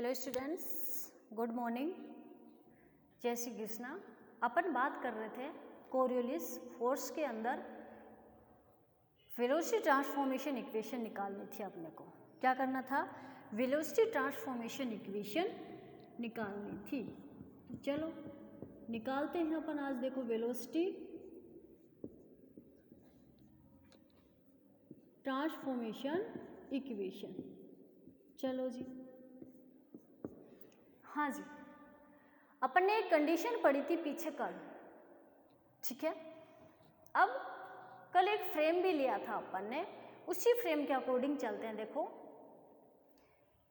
Hello students, good morning, जय श्री कृष्णा। अपन बात कर रहे थे कोरियोलिस फोर्स के अंदर वेलोसिटी ट्रांसफॉर्मेशन इक्वेशन निकालनी थी। अपने को क्या करना था? वेलोसिटी ट्रांसफॉर्मेशन इक्वेशन निकालनी थी। तो चलो निकालते हैं अपन आज। देखो वेलोसिटी ट्रांसफॉर्मेशन इक्वेशन। चलो जी, हाँ जी, अपन ने एक कंडीशन पढ़ी थी पीछे कल, ठीक है। अब कल एक फ्रेम भी लिया था अपन ने, उसी फ्रेम के अकॉर्डिंग चलते हैं। देखो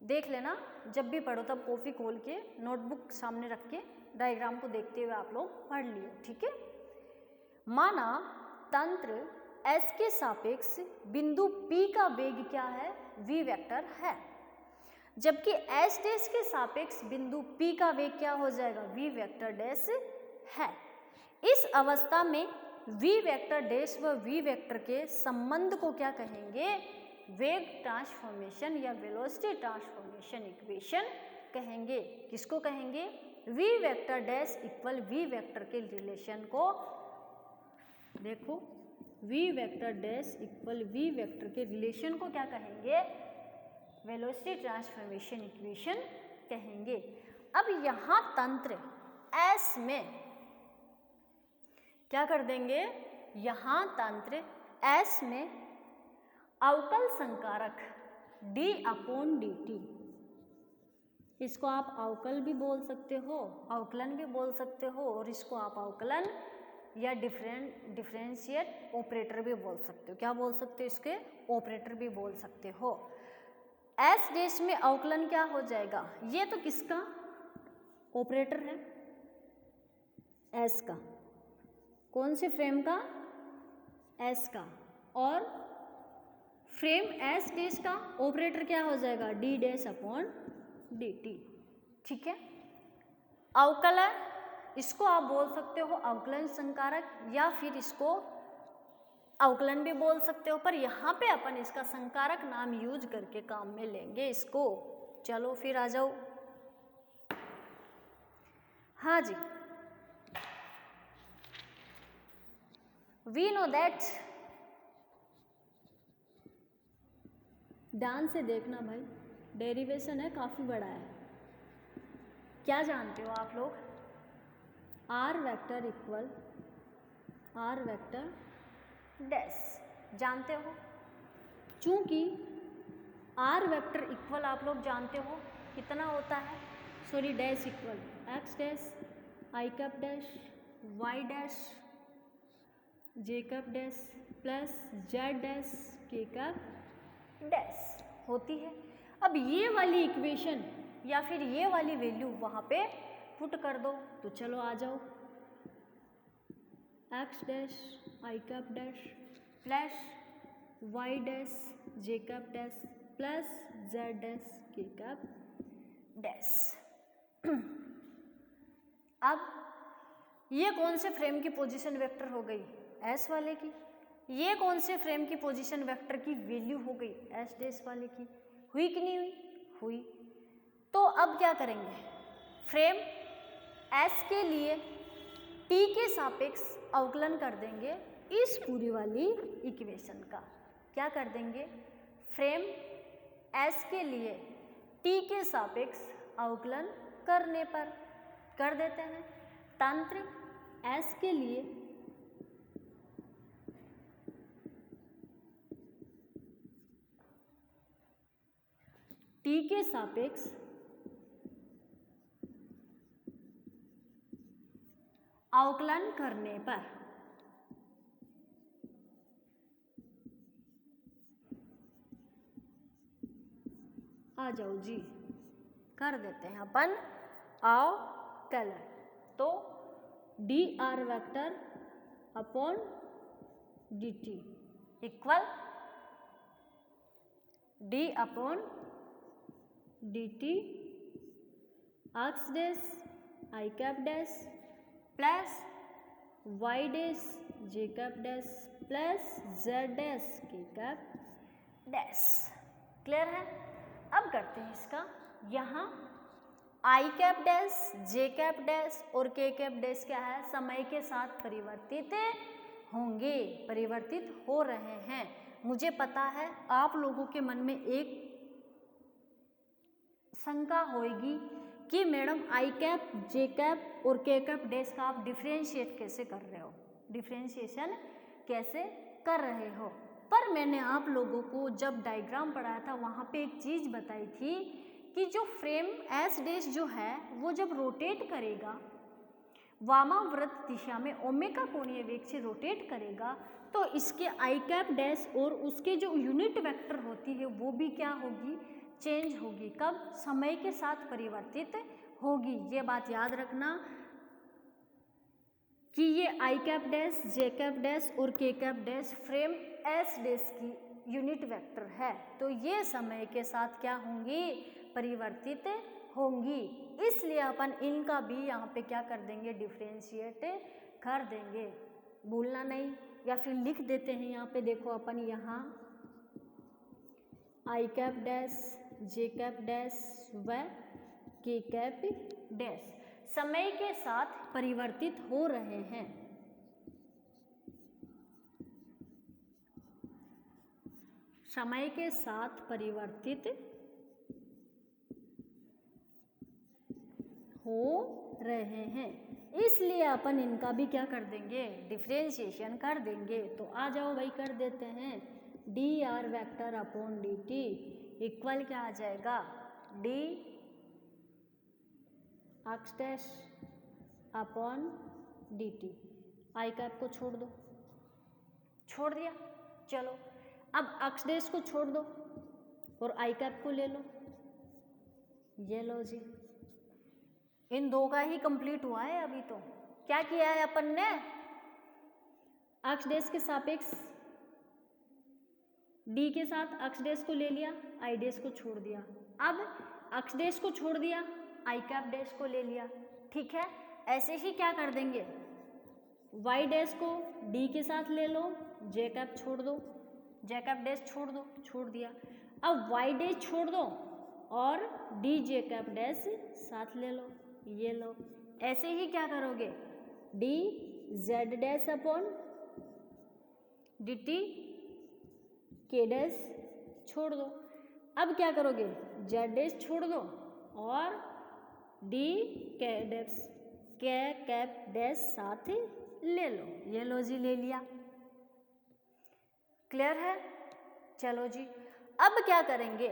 देख लेना, जब भी पढ़ो तब कॉपी खोल के नोटबुक सामने रख के डायग्राम को देखते हुए आप लोग पढ़ लियो, ठीक है। माना तंत्र S के सापेक्ष बिंदु P का वेग क्या है? v वेक्टर है, जबकि S डैश के सापेक्ष बिंदु P का वेग क्या हो जाएगा? v वेक्टर डैश है। इस अवस्था में v वेक्टर डैश व v वेक्टर के संबंध को क्या कहेंगे? वेग ट्रांसफॉर्मेशन या वेलोसिटी ट्रांसफॉर्मेशन इक्वेशन कहेंगे। किसको कहेंगे? v vector dash equal v vector के रिलेशन को। देखो v vector dash equal v vector के रिलेशन को क्या कहेंगे? वेलोसिटी ट्रांसफॉर्मेशन इक्वेशन कहेंगे। अब यहाँ तंत्र S में क्या कर देंगे? यहाँ तंत्र S में अवकल संकारक d/dt, इसको आप अवकल भी बोल सकते हो, अवकलन भी बोल सकते हो, और इसको आप अवकलन या डिफरेंशिएट ऑपरेटर भी बोल सकते हो। क्या बोल सकते हो? इसके ऑपरेटर भी बोल सकते हो। S डैश में अवकलन क्या हो जाएगा? ये तो किसका ऑपरेटर है? S का। कौन से फ्रेम का? S का। और फ्रेम S डैश का ऑपरेटर क्या हो जाएगा? d डैश अपॉन dt, ठीक है। अवकलन, इसको आप बोल सकते हो अवकलन संकारक, या फिर इसको अवकलन भी बोल सकते हो, पर यहाँ पे अपन इसका संकारक नाम यूज करके काम में लेंगे इसको। चलो फिर आ जाओ। हाँ जी, वी नो दैट, ध्यान से देखना भाई, डेरिवेशन है, काफी बड़ा है। क्या जानते हो आप लोग? R vector equal R vector dash, जानते हो? चूंकि आर वेक्टर इक्वल आप लोग जानते हो कितना होता है? Sorry, dash equal X dash I cap dash Y dash J cap dash plus Z dash के कैप डैश होती है। अब ये वाली इक्वेशन या फिर ये वाली वैल्यू वहाँ पे पुट कर दो, तो चलो आ जाओ। X dash I cap dash plus Y dash J cap dash plus Z dash के कैप डैश। अब ये कौन से फ्रेम की पोजीशन वेक्टर हो गई? S वाले की। ये कौन से फ्रेम की पोजीशन वेक्टर की वैल्यू हो गई? S डैश वाले की। हुई कि नहीं हुई? हुई। तो अब क्या करेंगे? फ्रेम S के लिए T के सापेक्ष अवकलन कर देंगे इस पूरी वाली इक्वेशन का। क्या कर देंगे? फ्रेम S के लिए T के सापेक्ष अवकलन करने पर कर देते हैं। तंत्र S के लिए T के सापेक्ष अवकलन करने पर आ जाओ जी, कर देते हैं अपन अवकलन। तो D are vector upon D T equal D upon D T X dash I cap dash plus Y dash J cap dash plus Z dash के कैप डैश। क्लियर है? अब करते हैं इसका यहाँ I cap dash, J cap dash और K cap dash क्या है, समय के साथ परिवर्तित होंगे, परिवर्तित हो रहे हैं। मुझे पता है आप लोगों के मन में एक शंका होगी कि मैडम आई कैप, जे कैप और के कैप डैश का आप डिफ्रेंशिएट कैसे कर रहे हो, डिफ्रेंशिएशन कैसे कर रहे हो। पर मैंने आप लोगों को जब डायग्राम पढ़ाया था वहाँ पे एक चीज़ बताई थी कि जो फ्रेम एस डैश जो है वो जब रोटेट करेगा वामाव्रत दिशा में ओमेगा कोणीय वेग से रोटेट करेगा तो इसके आई कैप डैश और उसके जो यूनिट वेक्टर होती है वो भी क्या होगी, चेंज होगी। कब, समय के साथ परिवर्तित होगी। ये बात याद रखना कि ये आई कैप डैश, जे कैप डैश और K cap dash frame S dash की यूनिट वेक्टर है, तो ये समय के साथ क्या होंगी, परिवर्तित होंगी। इसलिए अपन इनका भी यहाँ पे क्या कर देंगे, डिफ्रेंशिएट कर देंगे, भूलना नहीं। या फिर लिख देते हैं यहाँ पे, देखो अपन यहाँ I cap dash, J cap dash व के कैप डैश समय के साथ परिवर्तित हो रहे हैं। समय के साथ परिवर्तित हो रहे हैं, इसलिए अपन इनका भी क्या कर देंगे, डिफ्रेंशिएशन कर देंगे। तो आ जाओ भाई, कर देते हैं। D are vector upon D T equal क्या आ जाएगा, D x dash upon D T. आई कैप को छोड़ दो, छोड़ दिया, चलो अब एक्स डैश को छोड़ दो और आई कैप को ले लो, ये लो जी। इन दो का ही कंप्लीट हुआ है अभी। तो क्या किया है अपन ने, एक्स डैश के सापेक्ष डी के साथ एक्स डैश को ले लिया, आई डैश को छोड़ दिया। अब एक्स डैश को छोड़ दिया, आई कैप डैश को ले लिया, ठीक है। ऐसे ही क्या कर देंगे, वाई डैश को डी के साथ ले लो, जे कैप छोड़ दो, जे कैप डैश छोड़ दो, छोड़ दिया। अब वाई डैश छोड़ दो और डी जे कैप डैश साथ ले लो, ये लो। ऐसे ही क्या करोगे, D Z dash upon D T के डैश छोड़ दो। अब क्या करोगे, जेड डैश छोड़ दो और डी के डैश, के कैप डैश साथ ले लो, ये लो जी, ले लिया। क्लियर है, चलो जी। अब क्या करेंगे,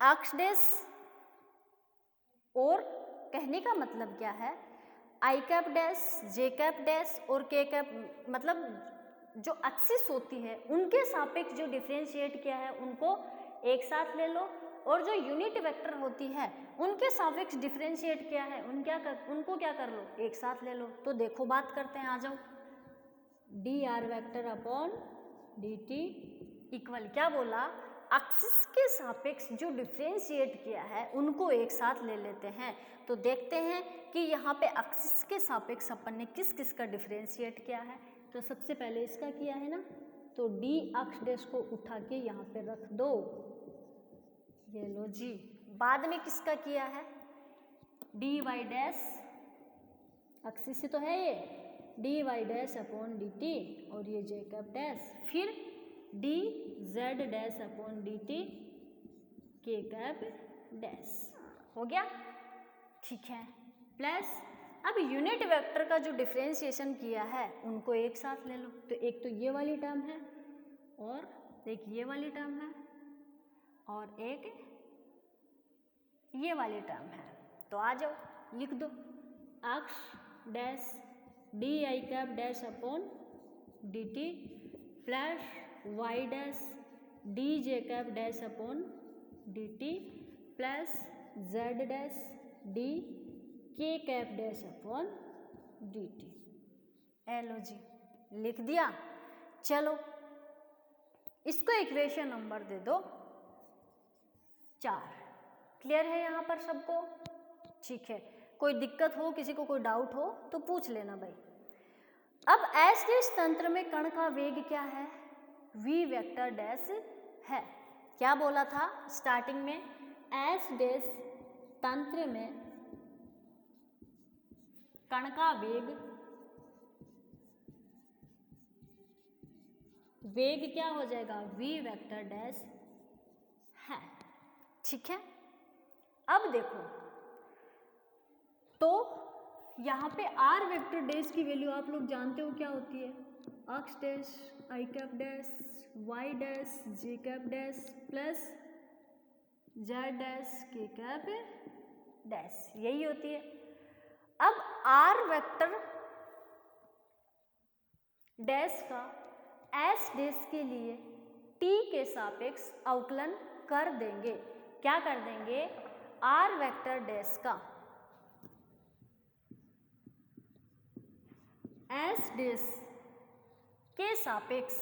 एक्स डैश और कहने का मतलब क्या है, आई कैप डैश, जे कैप डैश और के कैप, मतलब जो एक्सिस होती है उनके सापेक्ष जो डिफरेंशिएट किया है उनको एक साथ ले लो, और जो यूनिट वेक्टर होती है उनके सापेक्ष डिफरेंशिएट किया है उनको क्या कर लो, एक साथ ले लो। तो देखो बात करते हैं, आ जाओ। D R vector upon D T equal क्या बोला, एक्सिस के सापेक्ष जो डिफरेंशिएट किया है उनको एक साथ ले लेते हैं। तो देखते हैं कि यहाँ पे एक्सिस के सापेक्ष अपन ने किस किस का डिफरेंशिएट किया है। तो सबसे पहले इसका किया है ना, तो डी एक्स डैश को उठा के यहाँ पे रख दो, ये लो जी। बाद में किसका किया है, डी वाई डैश, एक्सिस से तो है ये, D Y dash upon D T और ये जे कैप डैश, फिर D Z dash upon D T K cap dash, हो गया, ठीक है। प्लस अब यूनिट वेक्टर का जो डिफरेंशिएशन किया है उनको एक साथ ले लो। तो एक तो ये वाली टर्म है और एक ये वाली टर्म है और एक ये वाली टर्म है। तो आ जाओ, लिख दो, एक्स डैश डी आई cap dash upon D t plus Y dash d j cap dash upon D t plus Z dash d k cap dash upon D t. एलो जी, लिख दिया। चलो इसको इक्वेशन नंबर दे दो 4। क्लियर है यहाँ पर सबको, ठीक है। कोई दिक्कत हो, किसी को कोई डाउट हो तो पूछ लेना भाई। अब एस डैश तंत्र में कण का वेग क्या है, v वेक्टर डैश है। क्या बोला था स्टार्टिंग में, एस डैश तंत्र में कण का वेग क्या हो जाएगा, v वेक्टर डैश है। ठीक है, अब देखो तो यहाँ पे r वेक्टर डैश की वैल्यू आप लोग जानते हो क्या होती है, x dash i cap dash y dash j cap dash plus z dash k cap dash, यही होती है। अब r वेक्टर डैश का s डैश के लिए t के सापेक्ष अवकलन कर देंगे। क्या कर देंगे, r वेक्टर डैश का s डैश के सापेक्ष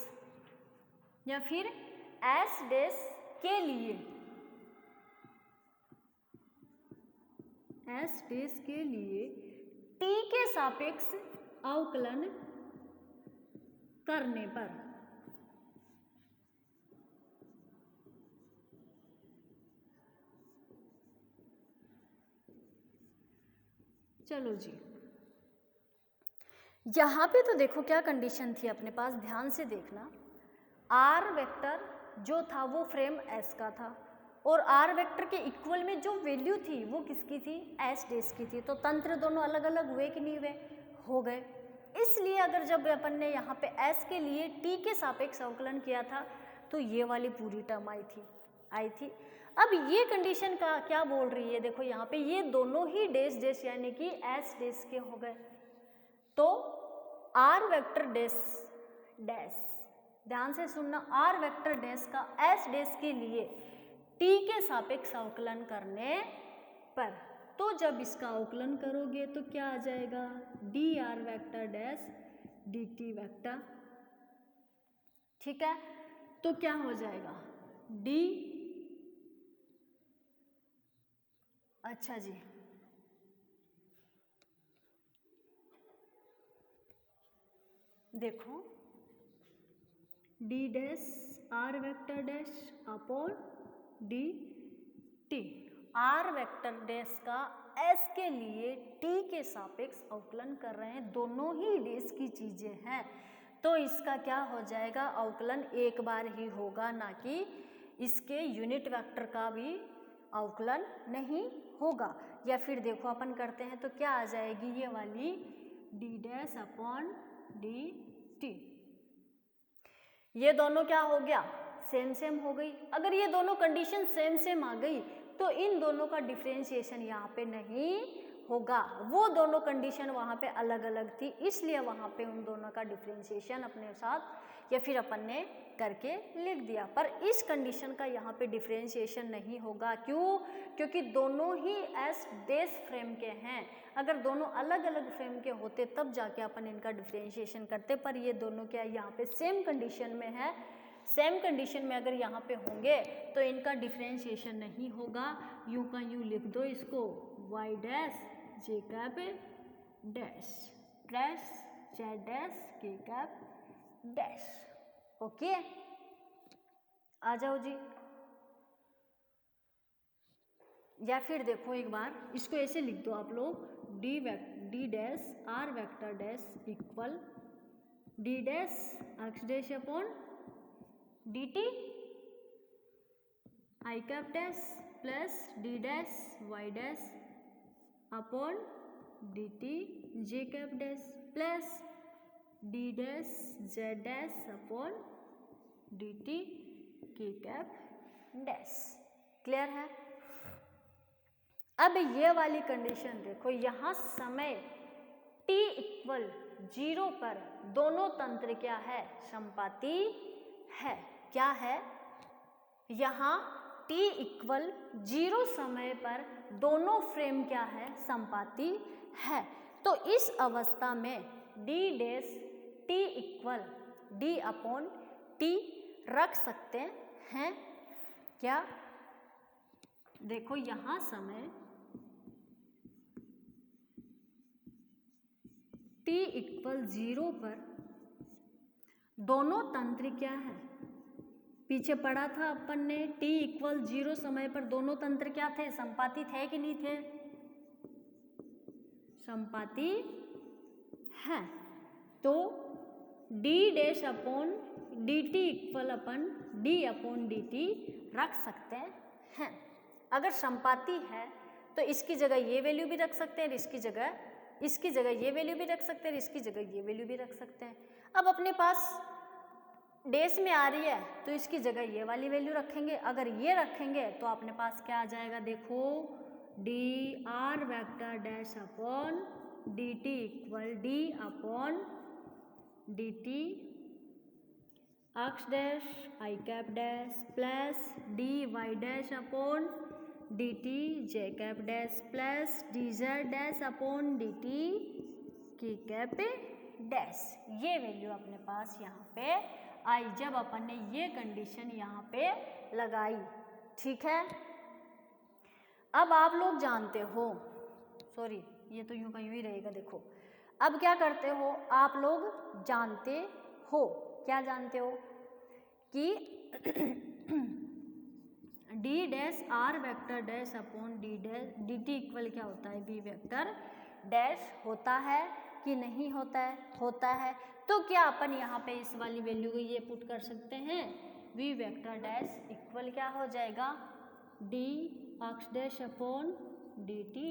या फिर s डैश के लिए, s डैश के लिए t के सापेक्ष अवकलन करने पर चलो जी, यहाँ पे तो देखो क्या कंडीशन थी अपने पास, ध्यान से देखना। r वेक्टर जो था वो फ्रेम s का था और r वेक्टर के इक्वल में जो वैल्यू थी वो किसकी थी, s डैश की थी। तो तंत्र दोनों अलग अलग हुए कि नहीं हुए, हो गए। इसलिए अगर जब अपन ने यहाँ पे s के लिए t के सापेक्ष अवकलन किया था तो ये वाली पूरी टर्म आई थी। अब ये कंडीशन का क्या बोल रही है, देखो यहाँ पे ये दोनों ही डैश डैश यानी कि s डैश के हो गए। तो r वेक्टर डैश डैश, ध्यान से सुनना, r वेक्टर डैश का s डैश के लिए t के सापेक्ष अवकलन करने पर, तो जब इसका अवकलन करोगे तो क्या आ जाएगा, dr vector dash dt vector. ठीक है, तो क्या हो जाएगा d, अच्छा जी देखो d dash r vector dash upon D T, r vector dash का s के लिए t के सापेक्ष अवकलन कर रहे हैं, दोनों ही डैश की चीजें हैं, तो इसका क्या हो जाएगा, अवकलन एक बार ही होगा, ना कि इसके यूनिट वेक्टर का भी अवकलन नहीं होगा। या फिर देखो अपन करते हैं तो क्या आ जाएगी ये वाली d dash upon D t, ये दोनों क्या हो गया, सेम सेम हो गई। अगर ये दोनों कंडीशन सेम सेम आ गई तो इन दोनों का डिफरेंशिएशन यहाँ पे नहीं होगा, वो दोनों कंडीशन वहाँ पे अलग अलग थी, इसलिए वहाँ पे उन दोनों का डिफरेंशिएशन अपने साथ या फिर अपन ने करके लिख दिया। पर इस कंडीशन का यहाँ पे डिफरेंशिएशन नहीं होगा, क्यों, क्योंकि दोनों ही एस डैश फ्रेम के हैं। अगर दोनों अलग अलग फ्रेम के होते तब जाके अपन इनका डिफरेंशिएशन करते, पर ये दोनों क्या यहाँ पे सेम कंडीशन में है, सेम कंडीशन में अगर यहाँ पे होंगे तो इनका डिफरेंशिएशन नहीं होगा। यूं का यूं लिख दो इसको, y डैश जे cap dash plus z dash के कैप डैश। ओके, आ जाओ जी। या फिर देखो एक बार इसको ऐसे लिख दो आप लोग, D dash R vector dash equal D dash X dash upon D T I cap dash plus D dash Y dash upon D T J cap dash plus D dash Z dash upon D T K cap dash. Clear है? अब ये वाली condition देखो, यहाँ समय t equal 0 पर दोनों तंत्र क्या है, संपाती है। क्या है? यहाँ t इक्वल 0 समय पर दोनों फ्रेम क्या है, संपाती है। तो इस अवस्था में d dash t equal d upon t रख सकते हैं क्या? देखो यहाँ समय t इक्वल 0 पर दोनों तंत्र क्या है, पीछे पढ़ा था अपन ने, t इक्वल 0 समय पर दोनों तंत्र क्या थे, संपाती थे कि नहीं थे, संपाती है। तो d dash upon dt equal अपन d अपॉन dt रख सकते हैं। अगर संपाती है तो इसकी जगह ये वैल्यू भी रख सकते हैं, इसकी जगह ये वैल्यू भी रख सकते हैं, इसकी जगह ये वैल्यू भी रख सकते हैं। अब अपने पास डैश में आ रही है तो इसकी जगह ये वाली वैल्यू रखेंगे, अगर ये रखेंगे तो अपने पास क्या आ जाएगा, देखो D are vector dash upon D T equal D upon D T X dash I cap dash plus D Y dash upon D T J cap dash plus D Z dash upon D T K cap dash. ये value अपने पास यहाँ पे आई जब अपन ने ये condition यहाँ पे लगाई। ठीक है, अब आप लोग जानते हो, सॉरी ये तो यूं का यूं ही रहेगा, देखो अब क्या करते हो आप लोग जानते हो, क्या जानते हो कि D dash R vector dash upon D dash D T equal क्या होता है, वी वेक्टर डैश होता है कि नहीं होता है, होता है। तो क्या अपन यहाँ पे इस वाली वैल्यू को ये पुट कर सकते हैं, वी वेक्टर डैश इक्वल क्या हो जाएगा, D x dash upon D T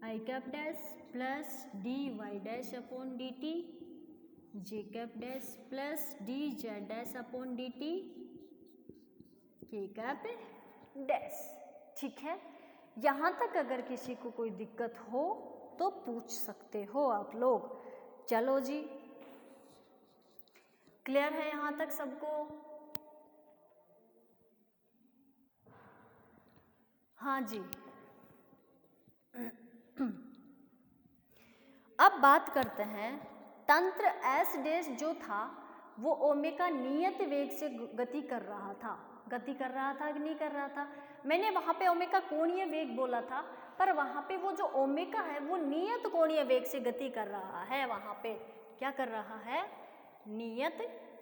I cap dash plus D Y dash upon D T J cap dash plus D Z dash upon D T K cap dash. ठीक है, यहाँ तक अगर किसी को कोई दिक्कत हो तो पूछ सकते हो आप लोग। चलो जी, क्लियर है यहाँ तक सबको? हाँ जी। अब बात करते हैं तंत्र एस डैश जो था वो ओमेगा नियत वेग से गति कर रहा था, गति कर रहा था कि नहीं कर रहा था। मैंने वहाँ पे ओमेगा कोणीय वेग बोला था, पर वहाँ पे वो जो ओमेगा है वो नियत कोणीय वेग से गति कर रहा है, वहाँ पे क्या कर रहा है, नियत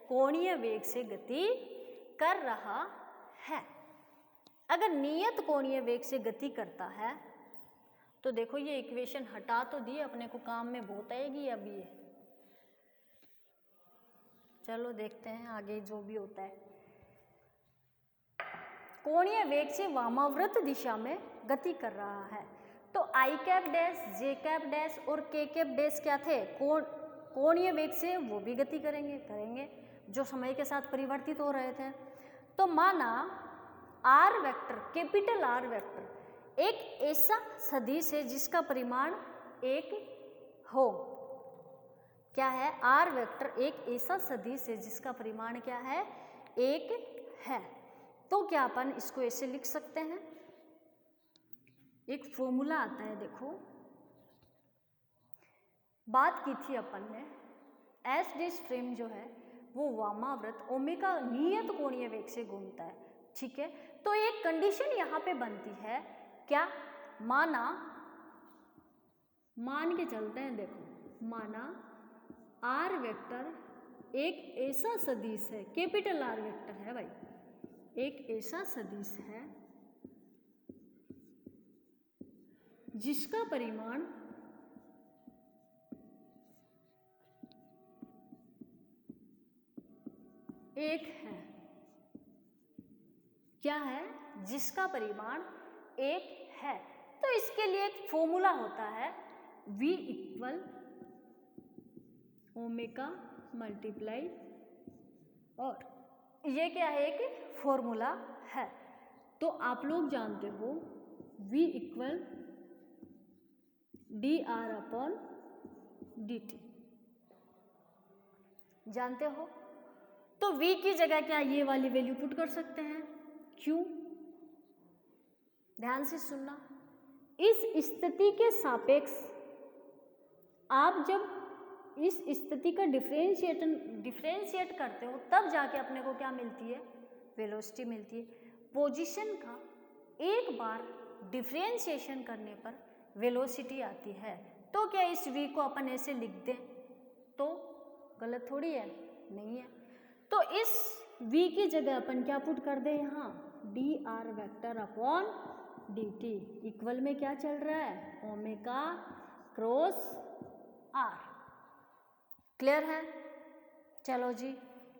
कोणीय वेग से गति कर रहा है। अगर नियत कोणीय वेग से गति करता है तो देखो ये इक्वेशन हटा तो दी, अपने को काम में बहुत आएगी अब ये। चलो देखते हैं आगे जो भी होता है। कोणीय वेग से वामाव्रत दिशा में गति कर रहा है, तो आई कैप डैश जे कैप डैश और के कैप डैश क्या थे, कोणीय वेग से वो भी गति करेंगे जो समय के साथ परिवर्तित हो रहे थे। तो माना R vector, capital R vector एक ऐसा सदिश है जिसका परिमाण 1 हो। क्या है, आर वेक्टर एक ऐसा सदिश है जिसका परिमाण क्या है, 1 है। तो क्या अपन इसको ऐसे लिख सकते हैं, एक फॉर्मूला आता है, देखो बात की थी अपन ने, एस डैश फ्रेम जो है वो वामाव्रत ओमेगा नियत कोणीय वेग से घूमता है। ठीक है, तो एक कंडीशन यहाँ पे बनती है, क्या, मान के चलते हैं, देखो माना आर वेक्टर एक ऐसा सदिश है, कैपिटल आर वेक्टर है भाई, एक ऐसा सदिश है जिसका परिमाण एक है। क्या है, जिसका परिमाण 1 है। तो इसके लिए एक फॉर्मूला होता है, V इक्वल ओमेगा मल्टीप्लाई, और ये क्या है, एक फॉर्मूला है। तो आप लोग जानते हो V equal D R upon D T, जानते हो। तो V की जगह क्या ये वाली वैल्यू पुट कर सकते हैं, क्यों, ध्यान से सुनना। इस स्थिति के सापेक्ष आप जब इस स्थिति का डिफरेंशिएट करते हो तब जाके अपने को क्या मिलती है, वेलोसिटी मिलती है। पोजीशन का एक बार डिफरेंशिएशन करने पर वेलोसिटी आती है। तो क्या इस v को अपन ऐसे लिख दें तो गलत थोड़ी है, नहीं है। तो इस v की जगह अपन क्या पुट कर दे यहाँ, D R vector upon D T equal में क्या चल रहा है, ओमेगा क्रॉस आर। क्लियर है? चलो जी,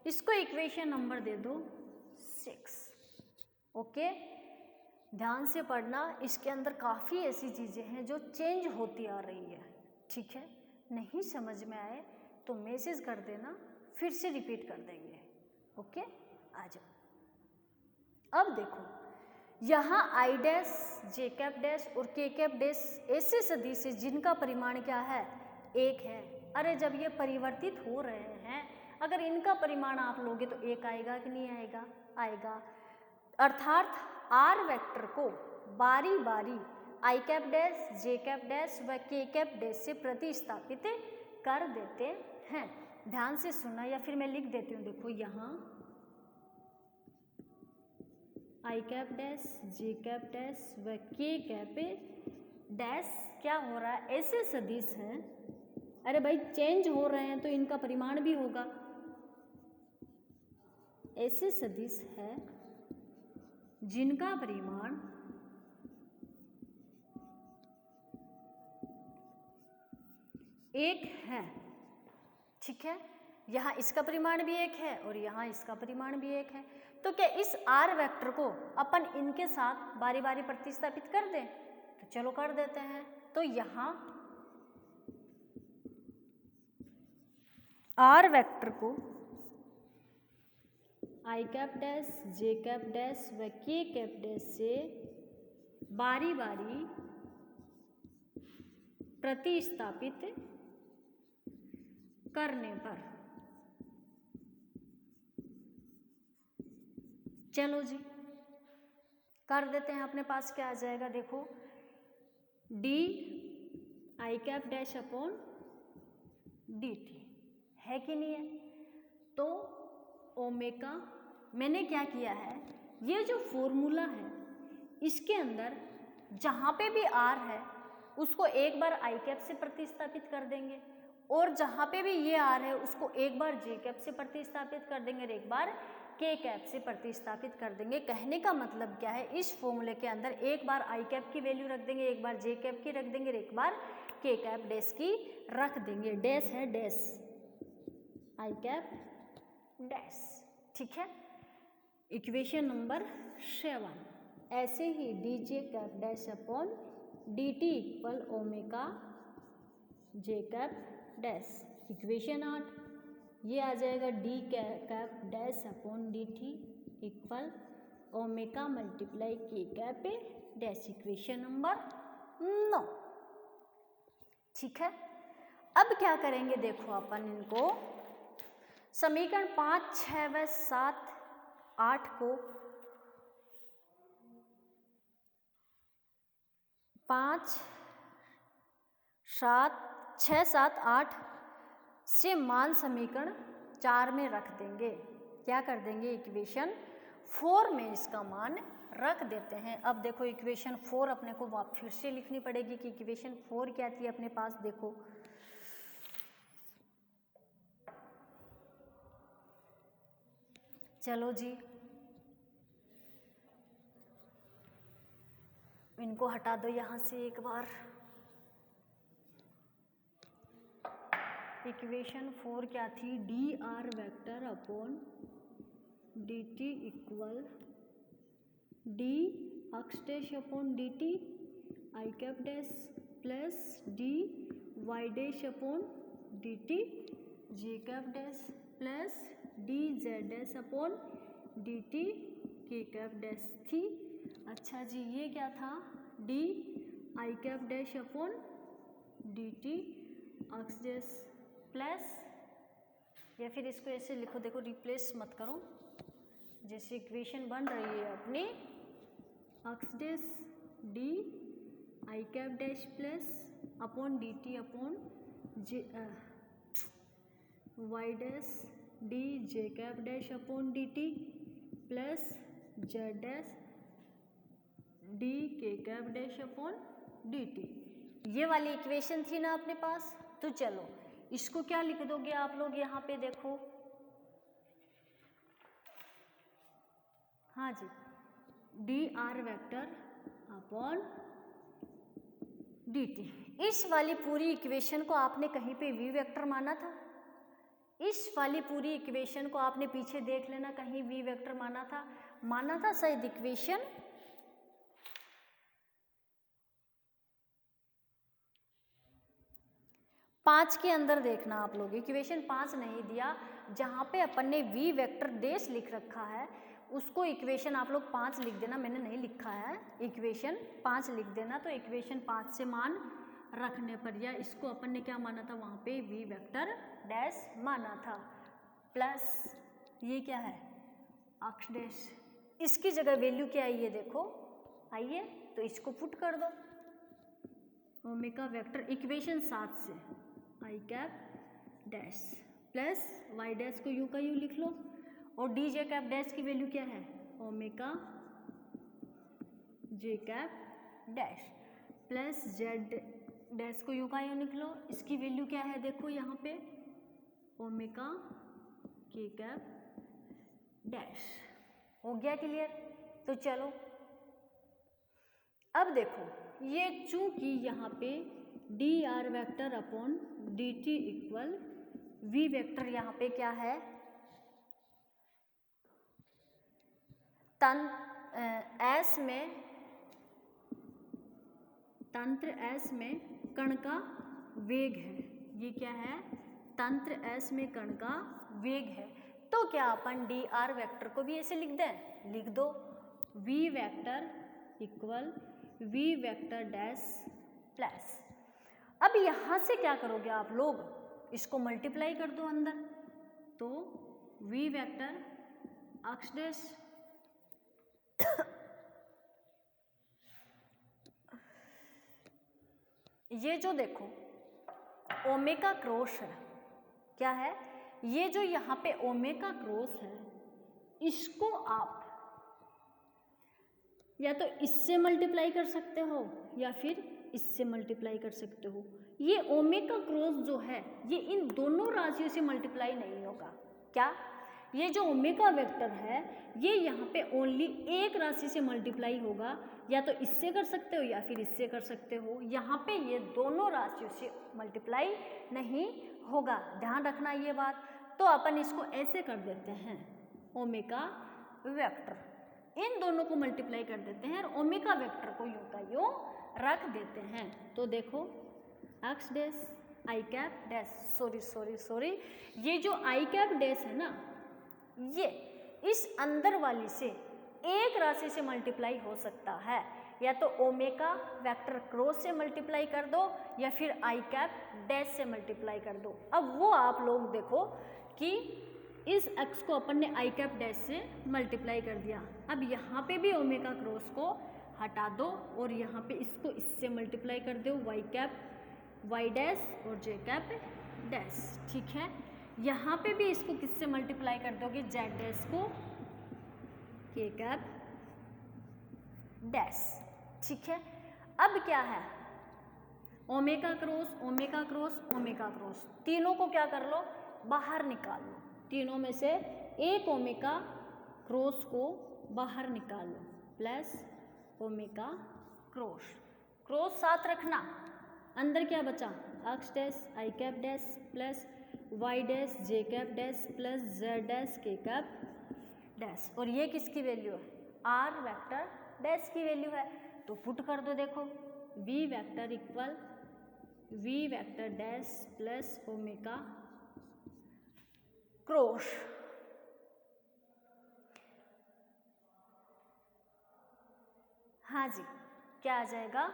इसको इक्वेशन नंबर दे दो 6। ओके, ध्यान से पढ़ना, इसके अंदर काफ़ी ऐसी चीज़ें हैं जो चेंज होती आ रही है। ठीक है, नहीं समझ में आए तो मैसेज कर देना, फिर से रिपीट कर देंगे। ओके, आ जाओ। अब देखो, यहाँ I dash, J cap dash और के कैप डैश ऐसे सदिश है जिनका परिमाण क्या है, 1 है। अरे जब ये परिवर्तित हो रहे हैं, अगर इनका परिमाण आप लोगे तो 1 आएगा कि नहीं आएगा, आएगा। अर्थात आर वेक्टर को बारी बारी आई कैप डैश, जे कैप डैश व के कैप डैश से प्रतिस्थापित कर देते हैं। ध्यान से सुनना, या फिर मैं लिख देती हूँ। देखो यहाँ I cap dash, J cap dash व के कैप डैश क्या हो रहा है, ऐसे सदिश हैं। अरे भाई चेंज हो रहे हैं तो इनका परिमाण भी होगा। ऐसे सदिश है जिनका परिमाण 1 है। ठीक है, यहाँ इसका परिमाण भी 1 है और यहाँ इसका परिमाण भी 1 है। तो क्या इस आर वेक्टर को अपन इनके साथ बारी बारी प्रतिस्थापित कर दें? तो चलो कर देते हैं। तो यहाँ आर वेक्टर को आई कैप डैश, जे कैप डैश व के कैप डैश से बारी बारी प्रतिस्थापित करने पर, चलो जी कर देते हैं। अपने पास क्या आ जाएगा, देखो D I cap dash upon D T है कि नहीं है। तो ओमेगा, मैंने क्या किया है, ये जो फॉर्मूला है इसके अंदर जहाँ पे भी आर है उसको एक बार आई कैप से प्रतिस्थापित कर देंगे, और जहाँ पे भी ये आर है उसको एक बार जे कैप से प्रतिस्थापित कर देंगे और एक बार के कैप से प्रतिस्थापित कर देंगे। कहने का मतलब क्या है, इस फॉर्मूले के अंदर एक बार आई कैप की वैल्यू रख देंगे, एक बार जे कैप की रख देंगे और एक बार के कैप डैश की रख देंगे। डैश है डैश, आई कैप डैश। ठीक है, इक्वेशन नंबर 7। ऐसे ही d j cap dash upon D T equal omega j cap dash. Equation 8, ये आ जाएगा d cap dash upon D T equal omega multiply k cap dash. Equation number 9। ठीक है, अब क्या करेंगे, देखो अपन इनको समीकरण 5, 6 व 7, 8 को 5, 7, 6, 7, 8 से मान समीकरण 4 में रख देंगे। क्या कर देंगे, इक्वेशन 4 में इसका मान रख देते हैं। अब देखो इक्वेशन 4 अपने को फिर से लिखनी पड़ेगी कि इक्वेशन 4 क्या थी अपने पास। देखो चलो जी, इनको हटा दो यहाँ से एक बार। इक्वेशन 4 क्या थी, D are vector upon D T equal D x dash upon D T I cap dash plus D Y dash upon D T J cap dash plus D Z dash upon D T K cap dash थी। अच्छा जी, ये क्या था, D आई cap dash upon D T X dash plus, या फिर इसको ऐसे लिखो, देखो रिप्लेस मत करो, जैसे इक्वेशन बन रही है अपनी, एक्स डैश डी आई cap dash plus upon D t upon j y dash d j cap dash upon D t plus Z dash d k cap dash upon D t. ये वाली equation थी ना अपने पास। तो चलो इसको क्या लिख दोगे आप लोग, यहाँ पे देखो हाँ जी, d are vector upon D t. इस वाली पूरी इक्वेशन को आपने कहीं पे वी वेक्टर माना था? इस वाली पूरी इक्वेशन को आपने पीछे देख लेना, कहीं वी वेक्टर माना था शायद इक्वेशन 5 के अंदर देखना आप लोग, इक्वेशन 5 नहीं दिया, जहाँ पे अपन ने वी वेक्टर डैश लिख रखा है उसको इक्वेशन आप लोग 5 लिख देना, मैंने नहीं लिखा है, इक्वेशन 5 लिख देना। तो इक्वेशन 5 से मान रखने पर, या इसको अपन ने क्या माना था वहाँ पे वी वेक्टर डैश माना था, प्लस ये क्या है अक्ष डैश, इसकी जगह वैल्यू क्या आई है देखो, आइए तो इसको पुट कर दो, ओमेगा वेक्टर इक्वेशन 7 से i cap dash plus Y dash को यू का यू लिख लो, और डी जे कैप डैश की वैल्यू क्या है omega j cap dash plus Z dash को यू का यू लिख लो, इसकी वैल्यू क्या है देखो यहाँ पे ओमेगा के कैप डैश। हो गया क्लियर? तो चलो अब देखो, ये चूंकि यहाँ पे D R vector upon D T equal V vector यहाँ पे क्या है तंत्र एस में कण का वेग है, ये क्या है तंत्र एस में कण का वेग है, तो क्या अपन डी आर वेक्टर को भी ऐसे लिख दें? लिख दो, V vector equal V vector dash plus, अब यहाँ से क्या करोगे आप लोग, इसको मल्टीप्लाई कर दो अंदर, तो वी वेक्टर अक्ष डैश ये जो देखो ओमेगा क्रॉस है, क्या है ये जो यहाँ पे ओमेगा क्रॉस है, इसको आप या तो इससे मल्टीप्लाई कर सकते हो या फिर इससे मल्टीप्लाई कर सकते हो। ये ओमेगा क्रॉस जो है ये इन दोनों राशियों से मल्टीप्लाई नहीं होगा, क्या ये जो ओमेगा वेक्टर है ये यहाँ पे ओनली एक राशि से मल्टीप्लाई होगा, या तो इससे कर सकते हो या फिर इससे कर सकते हो, यहाँ पे ये दोनों राशियों से मल्टीप्लाई नहीं होगा, ध्यान रखना ये बात। तो अपन इसको ऐसे कर देते हैं, ओमेगा वेक्टर इन दोनों को मल्टीप्लाई कर देते हैं और ओमेगा वेक्टर को यूं का यूं रख देते हैं। तो देखो x dash I cap dash, sorry ये जो आई कैप डैश है ना, ये इस अंदर वाली से एक राशि से मल्टीप्लाई हो सकता है, या तो ओमेगा वेक्टर क्रॉस से मल्टीप्लाई कर दो या फिर आई कैप डैश से मल्टीप्लाई कर दो। अब वो आप लोग देखो कि इस एक्स को अपन ने आई कैप डैश से मल्टीप्लाई कर दिया, अब यहाँ पे भी ओमेगा क्रॉस को हटा दो और यहाँ पे इसको इससे मल्टीप्लाई कर दो, वाई कैप वाई डैश और जे कैप डैश, ठीक है। यहाँ पे भी इसको किससे मल्टीप्लाई कर दोगे, जेड डैश को के कैप डैश, ठीक है। अब क्या है omega cross omega cross omega cross, तीनों को क्या कर लो बाहर निकाल लो, तीनों में से एक ओमेगा क्रॉस को बाहर निकाल लो, प्लस ओमेगा क्रॉस क्रॉस साथ रखना, अंदर क्या बचा X dash I cap dash plus Y dash J cap dash plus Z dash के कैप डैश, और ये किसकी वैल्यू है आर वेक्टर डैश की वैल्यू है, तो पुट कर दो। देखो V vector equal V vector dash plus omega cross, हाँ जी क्या आ जाएगा।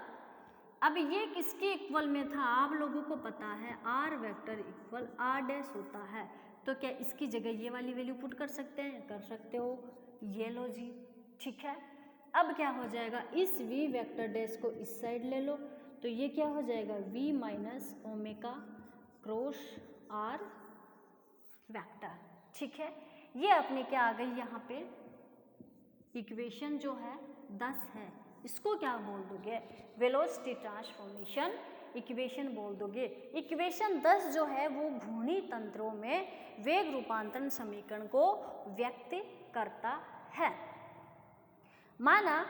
अब ये किसके इक्वल में था आप लोगों को पता है, R vector equal R dash होता है, तो क्या इसकी जगह ये वाली वैल्यू पुट कर सकते हैं, कर सकते हो, ये लो जी, ठीक है। अब क्या हो जाएगा, इस v वेक्टर डैश को इस साइड ले लो, तो ये क्या हो जाएगा v minus omega cross R vector, ठीक है। ये अपने क्या आ गई यहाँ पे इक्वेशन जो है 10 है, इसको क्या बोल दोगे वेलोसिटी ट्रांसफॉर्मेशन इक्वेशन बोल दोगे। इक्वेशन 10 जो है वो घूर्णी तंत्रों में वेग रूपांतरण समीकरण को व्यक्त करता है, माना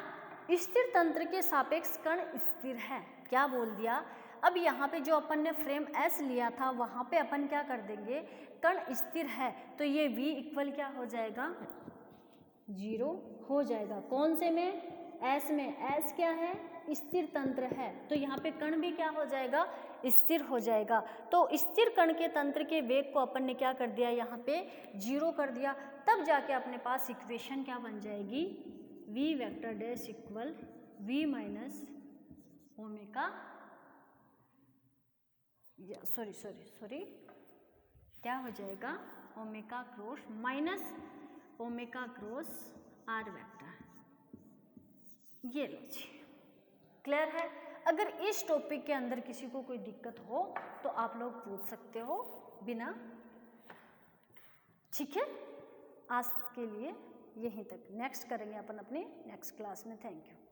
स्थिर तंत्र के सापेक्ष कण स्थिर है। क्या बोल दिया, अब यहाँ पे जो अपन ने फ्रेम S लिया था वहाँ पे अपन क्या कर देंगे, कण स्थिर है तो ये V इक्वल क्या हो जाएगा, 0 हो जाएगा। कौन से में, S में। S क्या है, स्थिर तंत्र है, तो यहाँ पे कण भी क्या हो जाएगा, स्थिर हो जाएगा। तो स्थिर कण के तंत्र के वेग को अपन ने क्या कर दिया, यहाँ पे 0 कर दिया। तब जाके अपने पास इक्वेशन क्या बन जाएगी, v vector dash equal v minus omega, sorry क्या हो जाएगा, omega cross minus omega cross r vector. ये लो जी, क्लियर है। अगर इस टॉपिक के अंदर किसी को कोई दिक्कत हो तो आप लोग पूछ सकते हो बिना, ठीक है। आज के लिए यहीं तक, नेक्स्ट करेंगे अपन अपनी नेक्स्ट क्लास में। Thank you.